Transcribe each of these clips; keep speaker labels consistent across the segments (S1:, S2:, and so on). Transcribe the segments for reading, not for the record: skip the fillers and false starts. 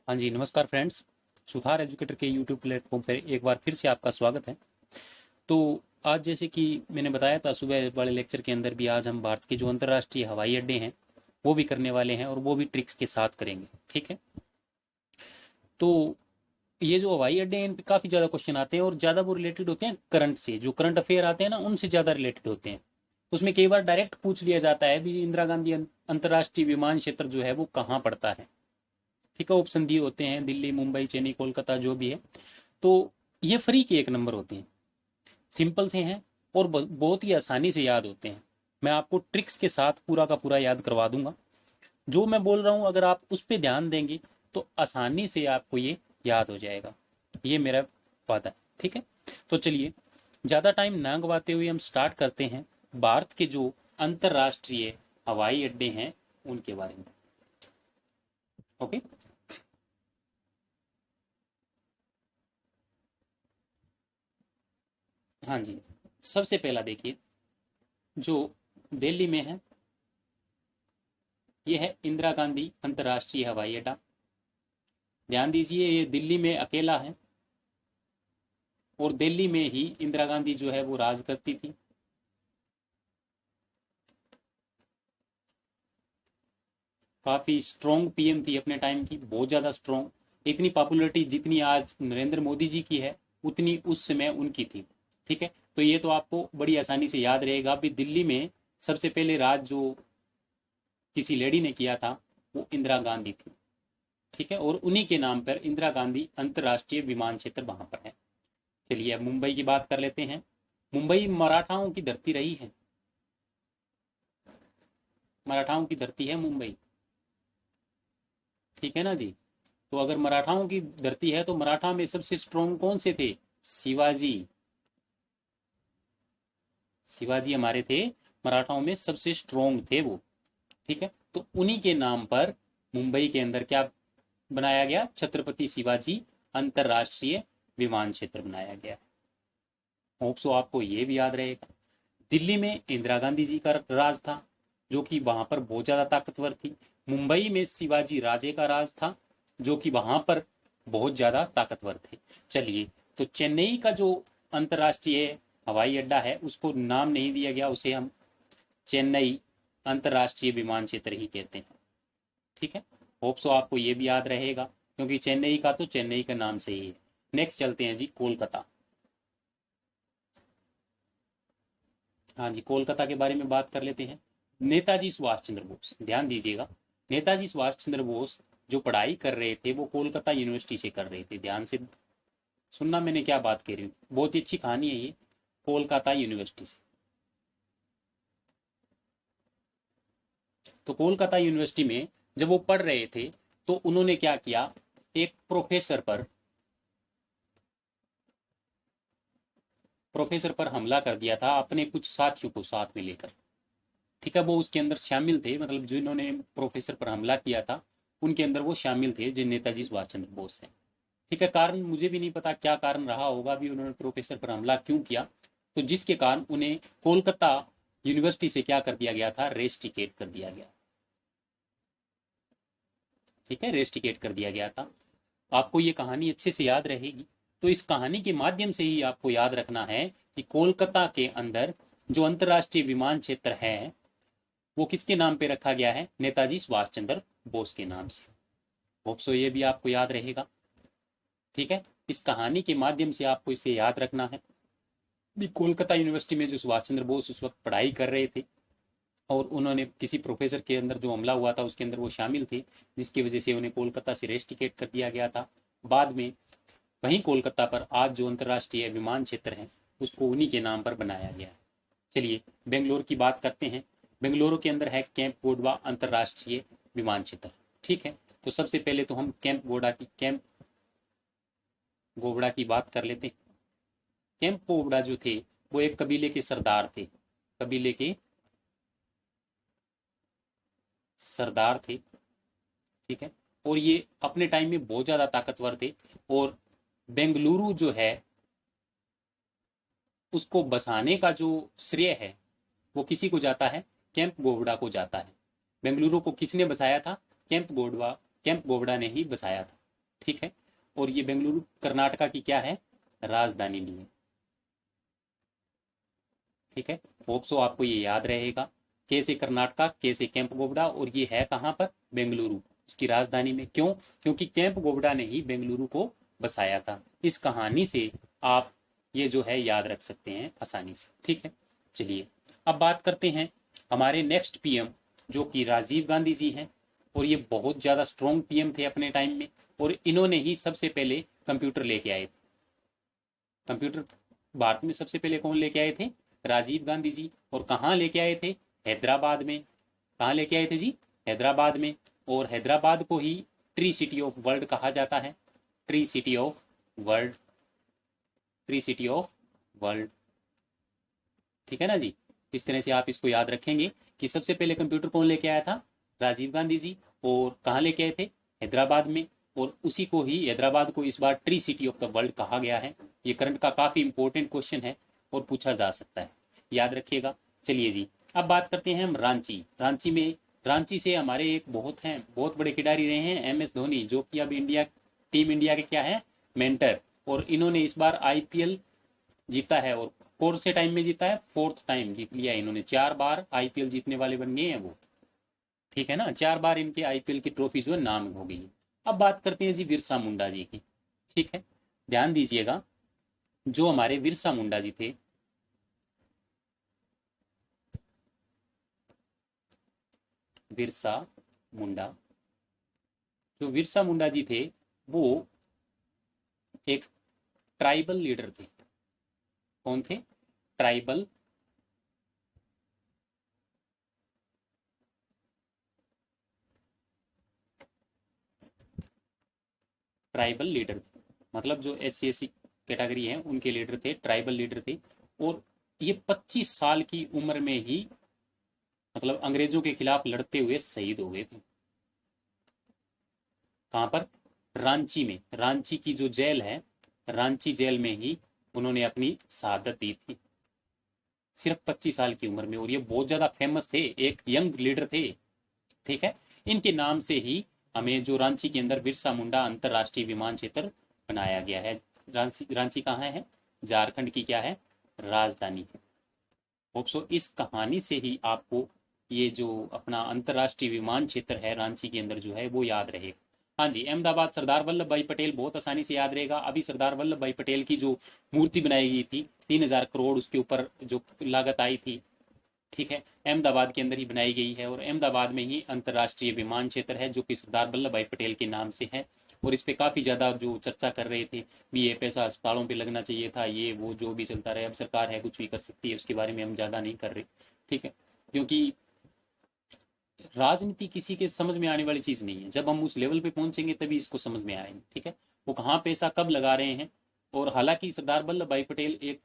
S1: हाँ जी, नमस्कार फ्रेंड्स। सुधार एजुकेटर के यूट्यूब प्लेटफॉर्म पर एक बार फिर से आपका स्वागत है। तो आज जैसे कि मैंने बताया था सुबह वाले लेक्चर के अंदर भी, आज हम भारत के जो अंतर्राष्ट्रीय हवाई अड्डे हैं वो भी करने वाले हैं और वो भी ट्रिक्स के साथ करेंगे। ठीक है। तो ये जो हवाई अड्डे हैं इन पे काफ़ी ज़्यादा क्वेश्चन आते हैं और ज़्यादा वो रिलेटेड होते हैं करंट से, जो करंट अफेयर आते हैं ना उनसे ज़्यादा रिलेटेड होते हैं। उसमें कई बार डायरेक्ट पूछ लिया जाता है भी इंदिरा गांधी अंतर्राष्ट्रीय विमान क्षेत्र जो है वो कहाँ पड़ता है। ठीक है, ऑप्शन दिए होते हैं दिल्ली, मुंबई, चेन्नई, कोलकाता, जो भी है। तो ये फ्री के एक नंबर होते हैं, सिंपल से हैं और बहुत ही आसानी से याद होते हैं। मैं आपको ट्रिक्स के साथ पूरा का पूरा याद करवा दूंगा। जो मैं बोल रहा हूँ अगर आप उस पर ध्यान देंगे तो आसानी से आपको ये याद हो जाएगा। ये मेरा वादा है। ठीक है। तो चलिए, ज़्यादा टाइम ना गवाते हुए हम स्टार्ट करते हैं भारत के जो अंतर्राष्ट्रीय हवाई अड्डे हैं उनके बारे में। ओके। हाँ जी, सबसे पहला देखिए, जो दिल्ली में है ये है इंदिरा गांधी अंतर्राष्ट्रीय हवाई अड्डा। ध्यान दीजिए, ये दिल्ली में अकेला है और दिल्ली में ही इंदिरा गांधी जो है वो राज करती थी। काफी स्ट्रॉन्ग पीएम थी अपने टाइम की, बहुत ज्यादा स्ट्रॉन्ग। इतनी पॉपुलैरिटी जितनी आज नरेंद्र मोदी जी की है उतनी उस समय उनकी थी। ठीक है। तो ये तो आपको बड़ी आसानी से याद रहेगा। अभी दिल्ली में सबसे पहले राज जो किसी लेडी ने किया था वो इंदिरा गांधी थी। ठीक है। और उन्हीं के नाम पर इंदिरा गांधी अंतर्राष्ट्रीय विमान क्षेत्र वहां पर है। चलिए अब मुंबई की बात कर लेते हैं। मुंबई मराठाओं की धरती रही है। मराठाओं की धरती है मुंबई। ठीक है ना जी। तो अगर मराठाओं की धरती है तो मराठा में सबसे स्ट्रोंग कौन से थे? शिवाजी। शिवाजी हमारे थे, मराठाओं में सबसे स्ट्रोंग थे वो। ठीक है। तो उन्हीं के नाम पर मुंबई के अंदर क्या बनाया गया? छत्रपति शिवाजी अंतरराष्ट्रीय विमान क्षेत्र बनाया गया। होप सो आपको ये भी याद रहेगा। दिल्ली में इंदिरा गांधी जी का राज था जो कि वहां पर बहुत ज्यादा ताकतवर थी। मुंबई में शिवाजी राजे का राज था जो कि वहां पर बहुत ज्यादा ताकतवर थे। चलिए, तो चेन्नई का जो अंतर्राष्ट्रीय हवाई अड्डा है उसको नाम नहीं दिया गया, उसे हम चेन्नई अंतर्राष्ट्रीय विमान क्षेत्र ही कहते हैं। ठीक है। होप सो आपको ये भी याद रहेगा क्योंकि चेन्नई का तो चेन्नई का नाम से ही है। नेक्स्ट चलते हैं जी, कोलकाता। हाँ जी, कोलकाता के बारे में बात कर लेते हैं। नेताजी सुभाष चंद्र बोस, ध्यान दीजिएगा। नेताजी सुभाष चंद्र बोस जो पढ़ाई कर रहे थे वो कोलकाता यूनिवर्सिटी से कर रहे थे। ध्यान से सुनना मैंने क्या बात कह रही हूँ, बहुत ही अच्छी कहानी है ये। कोलकाता यूनिवर्सिटी से। तो कोलकाता यूनिवर्सिटी में जब वो पढ़ रहे थे तो उन्होंने क्या किया, एक प्रोफेसर पर हमला कर दिया था अपने कुछ साथियों को साथ में लेकर। ठीक है। वो उसके अंदर शामिल थे, मतलब जिन्होंने प्रोफेसर पर हमला किया था उनके अंदर वो शामिल थे, जो नेताजी सुभाष चंद्र बोस हैं। ठीक है। कारण मुझे भी नहीं पता क्या कारण रहा होगा भी, उन्होंने प्रोफेसर पर हमला क्यों किया। तो जिसके कारण उन्हें कोलकाता यूनिवर्सिटी से क्या कर दिया गया था, रेस्टिकेट कर दिया गया। ठीक है, रेस्टिकेट कर दिया गया था। आपको ये कहानी अच्छे से याद रहेगी। तो इस कहानी के माध्यम से ही आपको याद रखना है कि कोलकाता के अंदर जो अंतर्राष्ट्रीय विमान क्षेत्र है वो किसके नाम पे रखा गया है? नेताजी सुभाष चंद्र बोस के नाम से। होप सो ये भी आपको याद रहेगा। ठीक है। इस कहानी के माध्यम से आपको इसे याद रखना है भी, कोलकाता यूनिवर्सिटी में जो सुभाष चंद्र बोस उस वक्त पढ़ाई कर रहे थे और उन्होंने किसी प्रोफेसर के अंदर जो हमला हुआ था उसके अंदर वो शामिल थे, जिसकी वजह से उन्हें कोलकाता से रेस्टिकेट कर दिया गया था। बाद में वहीं कोलकाता पर आज जो अंतर्राष्ट्रीय विमान क्षेत्र है उसको उन्हीं के नाम पर बनाया गया है। चलिए बेंगलोर की बात करते हैं। बेंगलुरु के अंदर है कैंप गोडवा अंतर्राष्ट्रीय विमान क्षेत्र। ठीक है। तो सबसे पहले तो हम कैंप गोबड़ा की बात कर लेते हैं। कैंप गोबड़ा जो थे वो एक कबीले के सरदार थे। कबीले के सरदार थे। ठीक है। और ये अपने टाइम में बहुत ज्यादा ताकतवर थे। और बेंगलुरु जो है उसको बसाने का जो श्रेय है वो किसी को जाता है? कैंप गोवड़ा को जाता है। बेंगलुरु को किसने बसाया था? कैंप गोवड़ा ने ही बसाया था। ठीक है। और ये बेंगलुरु कर्नाटका की क्या है, राजधानी भी है। ठीक है, होप सो आपको ये याद रहेगा। कैसे कर्नाटका, कैसे कैंप गोवड़ा, और ये है कहाँ पर, बेंगलुरु, उसकी राजधानी में। क्यों? क्योंकि कैंप गोवड़ा ने ही बेंगलुरु को बसाया था। इस कहानी से आप ये जो है याद रख सकते हैं आसानी से। ठीक है, चलिए अब बात करते हैं हमारे नेक्स्ट पीएम, जो कि राजीव गांधी जी हैं। और ये बहुत ज़्यादा स्ट्रॉन्ग पीएम थे अपने टाइम में, और इन्होंने ही सबसे पहले कंप्यूटर लेके आए थे। कंप्यूटर भारत में सबसे पहले कौन लेके आए थे, राजीव गांधी जी। और कहाँ लेके आए थे, हैदराबाद में। कहाँ लेके आए थे जी, हैदराबाद में। और हैदराबाद को ही ट्री सिटी ऑफ वर्ल्ड कहा जाता है, tree city of world, tree city of world. ठीक है ना जी, इस तरह से आप इसको याद रखेंगे कि सबसे पहले कंप्यूटर कौन लेके आया था, राजीव गांधी जी। और कहाँ लेके आए थे, हैदराबाद में। और उसी को ही, हैदराबाद को इस बार tree city of the world कहा गया है। ये करंट का काफी इंपॉर्टेंट क्वेश्चन है और पूछा जा सकता है, याद रखिएगा। चलिए जी, अब बात करते हैं हम रांची। रांची में, रांची से हमारे एक बहुत बड़े खिलाड़ी रहे हैं, एम एस धोनी, जो कि अब टीम इंडिया के क्या है, मेंटर। और इन्होंने इस बार आईपीएल जीता है, और कौन से टाइम में जीता है, फोर्थ टाइम जीत लिया है इन्होंने। 4 बार आईपीएल जीतने वाले बन गए हैं वो। ठीक है ना, 4 बार इनके आईपीएल की ट्रॉफी जो है नाम हो गई है। अब बात करते हैं जी बिरसा मुंडा जी की। ठीक है, ध्यान दीजिएगा, जो हमारे बिरसा मुंडा जी थे, बिरसा मुंडा, जो बिरसा मुंडा जी थे, वो एक ट्राइबल लीडर थे। कौन थे, ट्राइबल, ट्राइबल लीडर थे। मतलब जो SC SC कैटेगरी है उनके लीडर थे, ट्राइबल लीडर थे। और ये 25 साल की उम्र में ही, मतलब अंग्रेजों के खिलाफ लड़ते हुए शहीद हो गए थे। कहाँ पर, रांची में। रांची की जो जेल है, रांची जेल में ही उन्होंने अपनी शहादत दी थी, सिर्फ 25 साल की उम्र में। और ये बहुत ज्यादा फेमस थे, एक यंग लीडर थे। ठीक है, इनके नाम से ही हमें जो रांची के अंदर बिरसा मुंडा अंतरराष्ट्रीय विमान क्षेत्र बनाया गया है। रांची, रांची कहाँ है, झारखंड की क्या है, राजधानी है। होप सो इस कहानी से ही आपको ये जो अपना अंतरराष्ट्रीय विमान क्षेत्र है रांची के अंदर जो है वो याद रहेगा। हाँ जी, अहमदाबाद सरदार वल्लभ भाई पटेल बहुत आसानी से याद रहेगा। अभी सरदार वल्लभ भाई पटेल की जो मूर्ति बनाई गई थी, 3,000 करोड़ उसके ऊपर जो लागत आई थी, ठीक है, अहमदाबाद के अंदर ही बनाई गई है। और अहमदाबाद में ही अंतर्राष्ट्रीय विमान क्षेत्र है, जो कि सरदार वल्लभ भाई पटेल के नाम से है। और इस पे काफ़ी ज़्यादा जो चर्चा कर रहे थे भी, ये पैसा अस्पतालों पे लगना चाहिए था, ये वो जो भी चलता रहे। अब सरकार है, कुछ भी कर सकती है, उसके बारे में हम ज़्यादा नहीं कर रहे। ठीक है, क्योंकि राजनीति किसी के समझ में आने वाली चीज़ नहीं है। जब हम उस लेवल पे पहुंचेंगे तभी इसको समझ में आएंगे। ठीक है, वो कहाँ पैसा कब लगा रहे हैं। और हालांकि सरदार वल्लभ भाई पटेल एक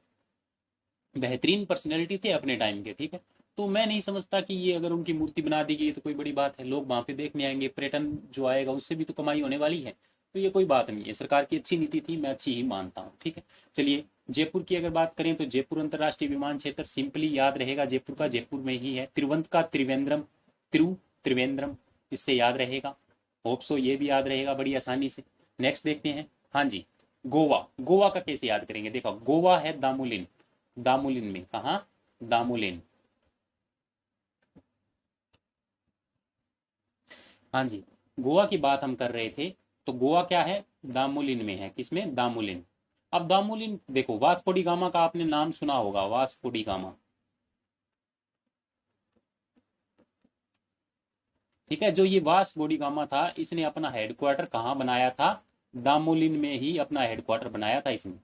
S1: बेहतरीन पर्सनैलिटी थे अपने टाइम के। ठीक है, तो मैं नहीं समझता कि ये अगर उनकी मूर्ति बना दी गई तो कोई बड़ी बात है। लोग वहां पे देखने आएंगे, पर्यटन जो आएगा उससे भी तो कमाई होने वाली है। तो ये कोई बात नहीं है, सरकार की अच्छी नीति थी, मैं अच्छी ही मानता हूँ। ठीक है, चलिए जयपुर की अगर बात करें तो जयपुर अंतर्राष्ट्रीय विमान क्षेत्र सिंपली याद रहेगा, जयपुर का जयपुर में ही है। तिरुवंत का त्रिवेंद्रम, त्रिवेंद्रम, इससे याद रहेगा। होप सो ये भी याद रहेगा बड़ी आसानी से। नेक्स्ट देखते हैं, हाँ जी, गोवा। गोवा का कैसे याद करेंगे, देखो गोवा है दामुलिन, दामुलिन में, कहा, दामुलिन। हाँ जी, गोवा की बात हम कर रहे थे, तो गोवा क्या है, दामुलिन में है। किसमें, दामुलिन। अब दामुलिन देखो, वास्को डी गामा का आपने नाम सुना होगा, वास्को डी गामा। ठीक है, जो ये वास्को डी गामा था, इसने अपना हेडक्वार्टर कहाँ बनाया था, दामुलिन में ही अपना हेडक्वार्टर बनाया था इसने।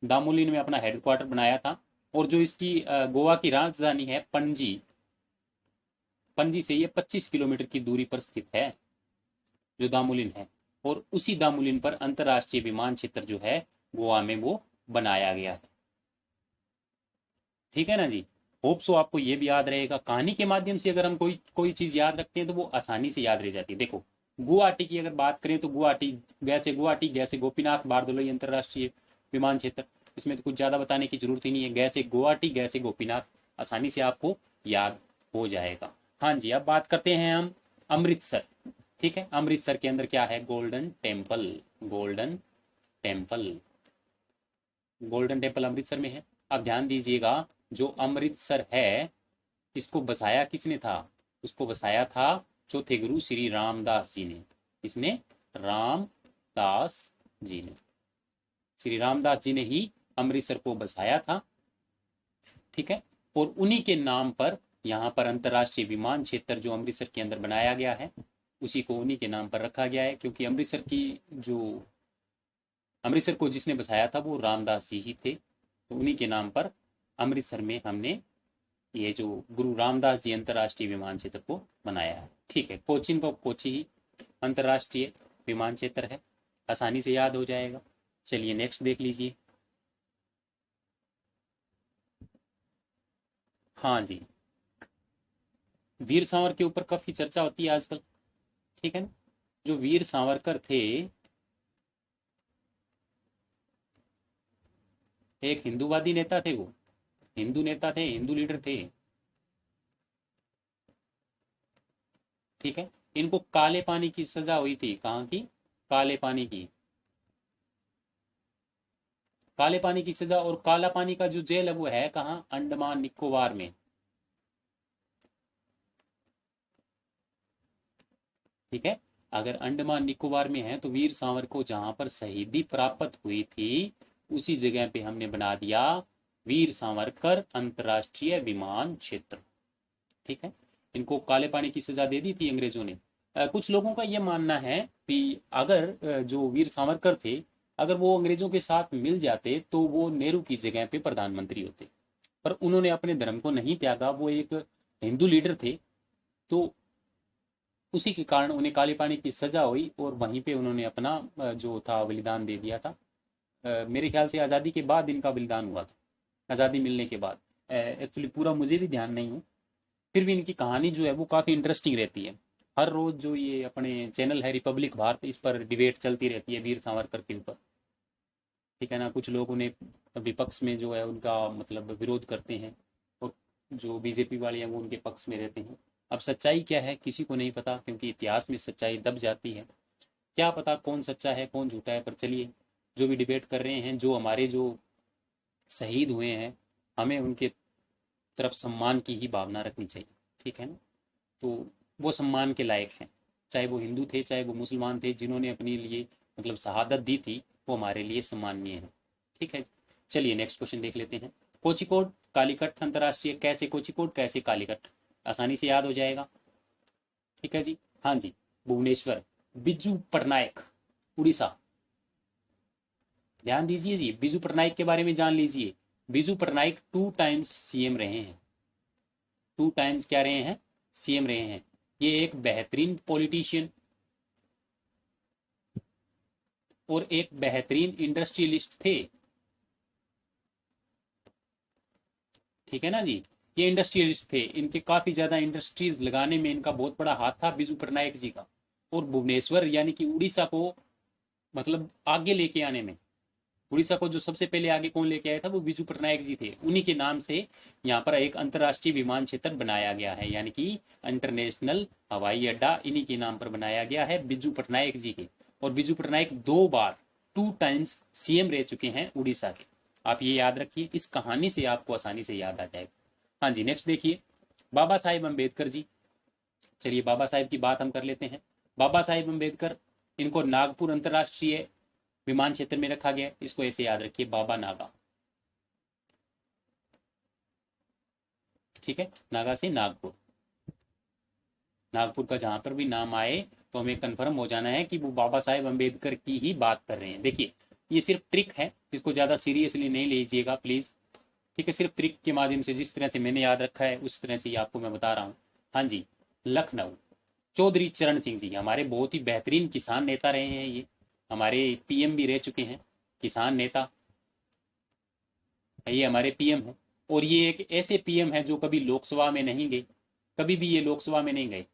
S1: दामुलिन में अपना हेडक्वार्टर बनाया था। और जो इसकी गोवा की राजधानी है पणजी, पणजी से ये 25 किलोमीटर की दूरी पर स्थित है, जो दामुलिन है। और उसी दामुलिन पर अंतरराष्ट्रीय विमान क्षेत्र जो है गोवा में वो बनाया गया है। ठीक है ना जी, होप सो आपको ये भी याद रहेगा। कहानी के माध्यम से अगर हम कोई कोई चीज याद रखते हैं तो वो आसानी से याद रह जाती है। देखो गुवाहाटी की अगर बात करें तो गुवाहाटी गैसे गोपीनाथ बारदोलोई अंतरराष्ट्रीय विमान क्षेत्र, इसमें तो कुछ ज्यादा बताने की जरूरत ही नहीं है। गैसे गुवाहाटी, गैसे गोपीनाथ, आसानी से आपको याद हो जाएगा। हाँ जी, अब बात करते हैं हम अमृतसर। ठीक है, अमृतसर के अंदर क्या है, golden temple, golden temple, golden temple Amritsar में है। अब ध्यान दीजिएगा, जो अमृतसर है इसको बसाया किसने था, उसको बसाया था चौथे गुरु श्री रामदास जी ने। किसने, रामदास जी ने, श्री रामदास जी ने ही अमृतसर को बसाया था। ठीक है, और उन्हीं के नाम पर यहाँ पर अंतर्राष्ट्रीय विमान क्षेत्र जो अमृतसर के अंदर बनाया गया है, उसी को उन्हीं के नाम पर रखा गया है, क्योंकि अमृतसर की जो अमृतसर को जिसने बसाया था वो रामदास जी ही थे, तो उन्हीं के नाम पर अमृतसर में हमने ये जो गुरु रामदास जी अंतर्राष्ट्रीय विमान क्षेत्र को बनाया है। ठीक है, कोचीन का कोची ही अंतर्राष्ट्रीय विमान क्षेत्र है, आसानी से याद हो जाएगा। चलिए नेक्स्ट देख लीजिए। हाँ जी, वीर सावरकर के ऊपर काफी चर्चा होती है आजकल। ठीक है ना, जो वीर सावरकर थे एक हिंदूवादी नेता थे, वो हिंदू नेता थे, हिंदू लीडर थे। ठीक है, इनको काले पानी की सजा हुई थी, कहाँ की, काले पानी की, काले पानी की सजा। और काला पानी का जो जेल है वो है कहाँ, अंडमान निकोबार में। ठीक है, अगर अंडमान निकोबार में है तो वीर सावरकर को जहां पर शहीदी प्राप्त हुई थी उसी जगह पे हमने बना दिया वीर सावरकर अंतर्राष्ट्रीय विमान क्षेत्र। ठीक है, इनको काले पानी की सजा दे दी थी अंग्रेजों ने। कुछ लोगों का यह मानना है कि अगर जो वीर सावरकर थे अगर वो अंग्रेजों के साथ मिल जाते तो वो नेहरू की जगह पे प्रधानमंत्री होते, पर उन्होंने अपने धर्म को नहीं त्यागा, वो एक हिंदू लीडर थे, तो उसी के कारण उन्हें काले पानी की सजा हुई और वहीं पे उन्होंने अपना जो था बलिदान दे दिया था। मेरे ख्याल से आज़ादी के बाद इनका बलिदान हुआ था, आज़ादी मिलने के बाद। एक्चुअली पूरा मुझे भी ध्यान नहीं है, फिर भी इनकी कहानी जो है वो काफ़ी इंटरेस्टिंग रहती है। हर रोज़ जो ये अपने चैनल है रिपब्लिक भारत, इस पर डिबेट चलती रहती है वीर सावरकर के ऊपर। ठीक है ना, कुछ लोग उन्हें विपक्ष में जो है उनका मतलब विरोध करते हैं और जो बीजेपी वाले हैं वो उनके पक्ष में रहते हैं। अब सच्चाई क्या है किसी को नहीं पता, क्योंकि इतिहास में सच्चाई दब जाती है। क्या पता कौन सच्चा है कौन झूठा है, पर चलिए जो भी डिबेट कर रहे हैं, जो हमारे जो शहीद हुए हैं, हमें उनके तरफ सम्मान की ही भावना रखनी चाहिए। ठीक है ना, तो वो सम्मान के लायक हैं, चाहे वो हिंदू थे चाहे वो मुसलमान थे, जिन्होंने अपने लिए मतलब शहादत दी थी वो हमारे लिए सम्माननीय है। ठीक है, चलिए नेक्स्ट क्वेश्चन देख लेते हैं। कोझिकोड कालीकट अंतर्राष्ट्रीय, कैसे कोझिकोड कैसे कालीकट, आसानी से याद हो जाएगा। ठीक है जी, हाँ जी, भुवनेश्वर, बिजू पटनायक, उड़ीसा। ध्यान दीजिए जी, बिजू पटनायक के बारे में जान लीजिए। बिजू पटनायक 2 टाइम्स सीएम रहे हैं, 2 टाइम्स क्या रहे हैं, सीएम रहे हैं। ये एक बेहतरीन पॉलिटिशियन और एक बेहतरीन इंडस्ट्रियलिस्ट थे। ठीक है ना जी, ये इंडस्ट्रियलिस्ट थे, इनके काफी ज्यादा इंडस्ट्रीज लगाने में इनका बहुत बड़ा हाथ था बिजू पटनायक जी का। और भुवनेश्वर यानी कि उड़ीसा को मतलब आगे लेके आने में, उड़ीसा को जो सबसे पहले आगे कौन लेके आया था वो बिजू पटनायक जी थे। उन्हीं के नाम से यहाँ पर एक अंतर्राष्ट्रीय विमान क्षेत्र बनाया गया है, यानी कि इंटरनेशनल हवाई अड्डा इन्हीं के नाम पर बनाया गया है, बिजू पटनायक जी के। और बिजू पटनायक 2 बार 2 टाइम्स सीएम रह चुके हैं उड़ीसा के। आप ये याद रखिए, इस कहानी से आपको आसानी से याद आ जाएगा। हाँ जी, नेक्स्ट देखिए, बाबा साहेब अम्बेडकर जी। चलिए बाबा साहेब की बात हम कर लेते हैं। बाबा साहेब अम्बेडकर, इनको नागपुर अंतर्राष्ट्रीय विमान क्षेत्र में रखा गया, इसको ऐसे याद रखिए, बाबा नागा। ठीक है, नागा से नागपुर, नागपुर का जहां पर भी नाम आए तो हमें कंफर्म हो जाना है कि वो बाबा साहेब अम्बेडकर की ही बात कर रहे हैं। देखिए ये सिर्फ ट्रिक है, इसको ज्यादा सीरियसली नहीं लीजिएगा प्लीज। ठीक है, सिर्फ ट्रिक के माध्यम से जिस तरह से मैंने याद रखा है उस तरह से ही आपको मैं बता रहा हूँ। हाँ जी, लखनऊ, चौधरी चरण सिंह जी हमारे बहुत ही बेहतरीन किसान नेता रहे हैं, ये हमारे पीएम भी रह चुके हैं, किसान नेता, ये हमारे पीएम है। और ये एक ऐसे पीएम है जो कभी लोकसभा में नहीं गए, कभी भी ये लोकसभा में नहीं गए।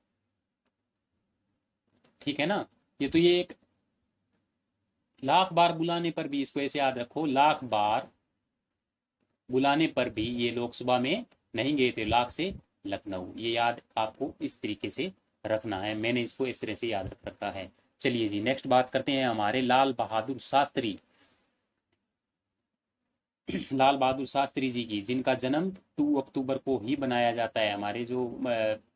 S1: ठीक है ना, ये तो ये एक लाख बार बुलाने पर भी, इसको ऐसे याद रखो, लाख बार बुलाने पर भी ये लोकसभा में नहीं गए थे, लाख से लखनऊ, ये याद आपको इस तरीके से रखना है। मैंने इसको इस तरह से याद रख रखा है। चलिए जी, नेक्स्ट बात करते हैं हमारे लाल बहादुर शास्त्री। लाल बहादुर शास्त्री जी की, जिनका जन्म 2 अक्टूबर को ही बनाया जाता है। हमारे जो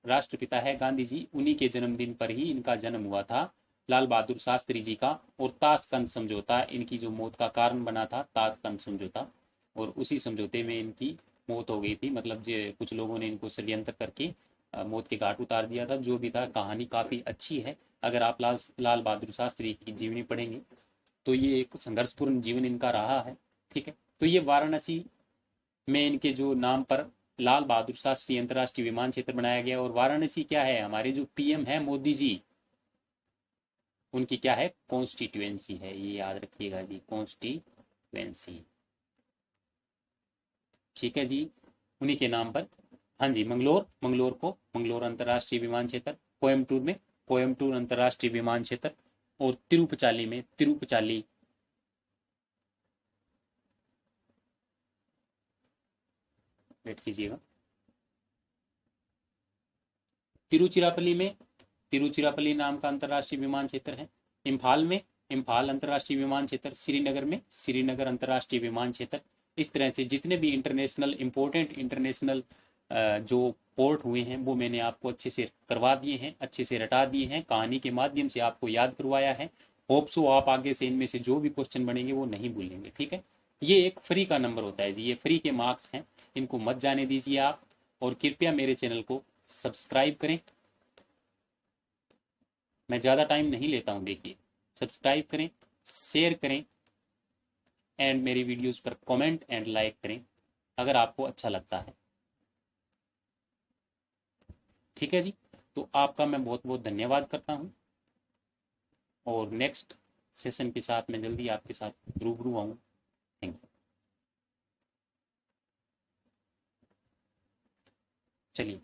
S1: राष्ट्रपिता है गांधी जी, उन्हीं के जन्मदिन पर ही इनका जन्म हुआ था, लाल बहादुर शास्त्री जी का। और ताशकंद समझौता, इनकी जो मौत का कारण बना था, ताशकंद समझौता, और उसी समझौते में इनकी मौत हो गई थी। मतलब जो कुछ लोगों ने इनको षड्यंत्र करके मौत के घाट उतार दिया था। जो भी था, कहानी काफ़ी अच्छी है। अगर आप लाल बहादुर शास्त्री की जीवनी पढ़ेंगे तो ये एक संघर्षपूर्ण जीवन इनका रहा है। ठीक है। तो ये वाराणसी में इनके जो नाम पर लाल बहादुर शास्त्री अंतर्राष्ट्रीय विमान क्षेत्र बनाया गया। और वाराणसी क्या है, हमारे जो पीएम है मोदी जी, उनकी क्या है, कॉन्स्टिट्यूएंसी है। ये याद रखिएगा जी, कॉन्स्टिट्यूएंसी। ठीक है जी, उन्हीं के नाम पर। हाँ जी, मंगलोर अंतर्राष्ट्रीय विमान क्षेत्र, कोयम्बटूर अंतर्राष्ट्रीय विमान क्षेत्र, और तिरुपचाली में तिरुपचाली, वेट कीजिएगा, तिरुचिरापल्ली में तिरुचिरापल्ली नाम का अंतर्राष्ट्रीय विमान क्षेत्र है। इम्फाल में इम्फाल अंतर्राष्ट्रीय विमान क्षेत्र, श्रीनगर में श्रीनगर अंतर्राष्ट्रीय विमान क्षेत्र। इस तरह से जितने भी इंटरनेशनल इंपॉर्टेंट इंटरनेशनल जो पोर्ट हुए हैं वो मैंने आपको अच्छे से करवा दिए हैं, अच्छे से रटा दिए हैं, कहानी के माध्यम से आपको याद करवाया है। होप सो आप आगे से इनमें से जो भी क्वेश्चन बनेंगे वो नहीं भूलेंगे। ठीक है। ये एक फ्री का नंबर होता है जी, ये फ्री के मार्क्स हैं, इनको मत जाने दीजिए आप। और कृपया मेरे चैनल को सब्सक्राइब करें। मैं ज़्यादा टाइम नहीं लेता हूँ, देखिए, सब्सक्राइब करें, शेयर करें, एंड मेरी वीडियोस पर कमेंट एंड लाइक करें अगर आपको अच्छा लगता है। ठीक है जी। तो आपका मैं बहुत बहुत धन्यवाद करता हूँ, और नेक्स्ट सेशन के साथ मैं जल्दी आपके साथ रूबरू आऊँ। Thank you. चलिए।